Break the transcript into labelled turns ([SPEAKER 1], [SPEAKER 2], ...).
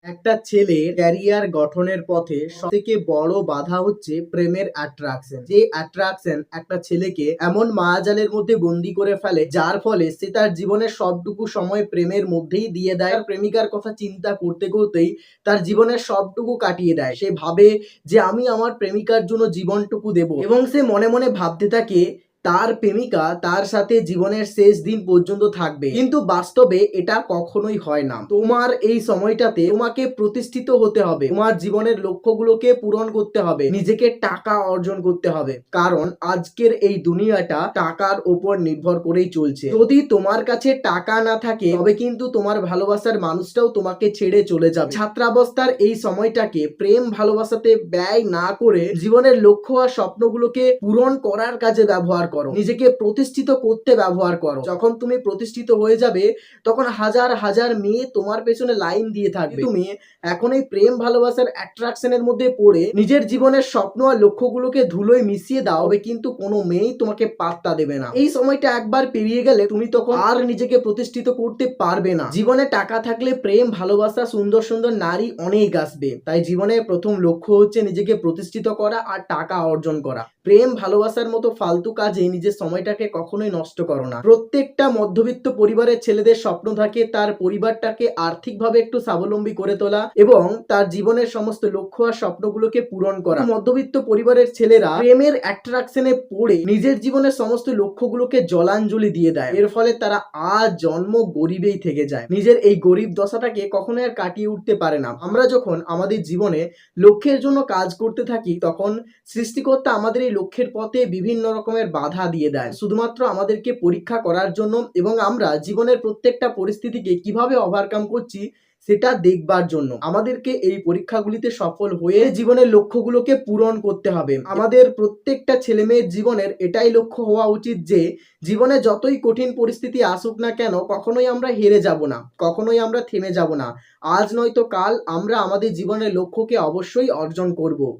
[SPEAKER 1] একটা ছেলের ক্যারিয়ার গঠনের পথে সবথেকে বড় বাধা হচ্ছে প্রেমের অ্যাট্রাকশন। যে অ্যাট্রাকশন একটা ছেলেকে এমন মায়াজালের মধ্যে বন্দি করে ফেলে, যার ফলে সে তার জীবনের সবটুকু সময় প্রেমের মধ্যেই দিয়ে দেয়। তার প্রেমিকার কথা চিন্তা করতে করতেই তার জীবনের সবটুকু কাটিয়ে দেয়। সে ভাবে যে আমি আমার প্রেমিকার জন্য জীবনটুকু দেব, এবং সে মনে মনে ভাবতে থাকে তার প্রেমিকা তার সাথে জীবনের শেষ দিন পর্যন্ত থাকবে। কিন্তু বাস্তবে এটা কখনোই হয় না। তোমার এই সময়টাতে তোমাকে প্রতিষ্ঠিত হতে হবে, তোমার জীবনের লক্ষ্যগুলোকে পূরণ করতে হবে, নিজেকে টাকা অর্জন করতে হবে, কারণ আজকের এই দুনিয়াটা টাকার উপর নির্ভর করেই চলছে। যদি তোমার কাছে টাকা না থাকে তবে কিন্তু তোমার ভালোবাসার মানুষটাও তোমাকে ছেড়ে চলে যাবে। ছাত্রাবস্থার এই সময়টাকে প্রেম ভালোবাসাতে ব্যয় না করে জীবনের লক্ষ্য আর স্বপ্নগুলোকে পূরণ করার কাজে ব্যবহার করো, নিজেকে প্রতিষ্ঠিত করতে ব্যবহার করো। যখন তুমি প্রতিষ্ঠিত হয়ে যাবে তখন হাজার হাজার মেয়ে তোমার পেছনে লাইন দিয়ে থাকবে। তুমি এখন এই প্রেম ভালোবাসার অ্যাট্রাকশনের মধ্যে পড়ে নিজের জীবনের স্বপ্ন আর লক্ষ্যগুলোকে ধুলোয় মিশিয়ে দাও, তবে কিন্তু কোনো মেয়েই তোমাকে পাত্তা দেবে না। এই সময়টা একবার পেরিয়ে গেলে তুমি তখন আর নিজেকে প্রতিষ্ঠিত করতে পারবে না। জীবনে টাকা থাকলে প্রেম ভালোবাসা সুন্দর সুন্দর নারী অনেক আসবে। তাই জীবনের প্রথম লক্ষ্য হচ্ছে নিজেকে প্রতিষ্ঠিত করা আর টাকা অর্জন করা। প্রেম ভালোবাসার মতো ফালতু কাজে নিজের সময়টাকে কখনোই নষ্ট করো না। প্রত্যেকটা মধ্যবিত্ত পরিবারের ছেলেদের স্বপ্ন থাকে তার পরিবারটাকে আর্থিকভাবে একটু স্বাবলম্বী করে তোলা এবং তার জীবনের সমস্ত লক্ষ্য আর স্বপ্নগুলোকে পূরণ করা। মধ্যবিত্ত পরিবারের ছেলেরা প্রেমের অ্যাট্রাকশনে পড়ে নিজের জীবনের সমস্ত লক্ষ্যগুলোকে জলাঞ্জলি দিয়ে দেয়। এর ফলে তারা আজ জন্ম গরিবেই থেকে যায়, নিজের এই গরিব দশাটাকে কখনোই আর কাটিয়ে উঠতে পারে না। আমরা যখন আমাদের জীবনে লক্ষ্যের জন্য কাজ করতে থাকি তখন সৃষ্টিকর্তা আমাদের এই লক্ষ্যের পথে বিভিন্ন রকমের বাধা দিয়ে দেয়, শুধুমাত্র আমাদেরকে পরীক্ষা করার জন্য, এবং আমরা জীবনের প্রত্যেকটা পরিস্থিতিকে কিভাবে ওভারকাম করছি সেটা দেখবার জন্য। আমাদেরকে এই পরীক্ষাগুলিতে সফল হয়ে জীবনের লক্ষ্যগুলোকে পূরণ করতে হবে। আমাদের প্রত্যেকটা ছেলে মেয়ের জীবনের এটাই লক্ষ্য হওয়া উচিত যে জীবনে যতই কঠিন পরিস্থিতি আসুক না কেন কখনোই আমরা হেরে যাব না, কখনোই আমরা থেমে যাব না। আজ নয়তো কাল আমরা আমাদের জীবনের লক্ষ্যকে অবশ্যই অর্জন করব।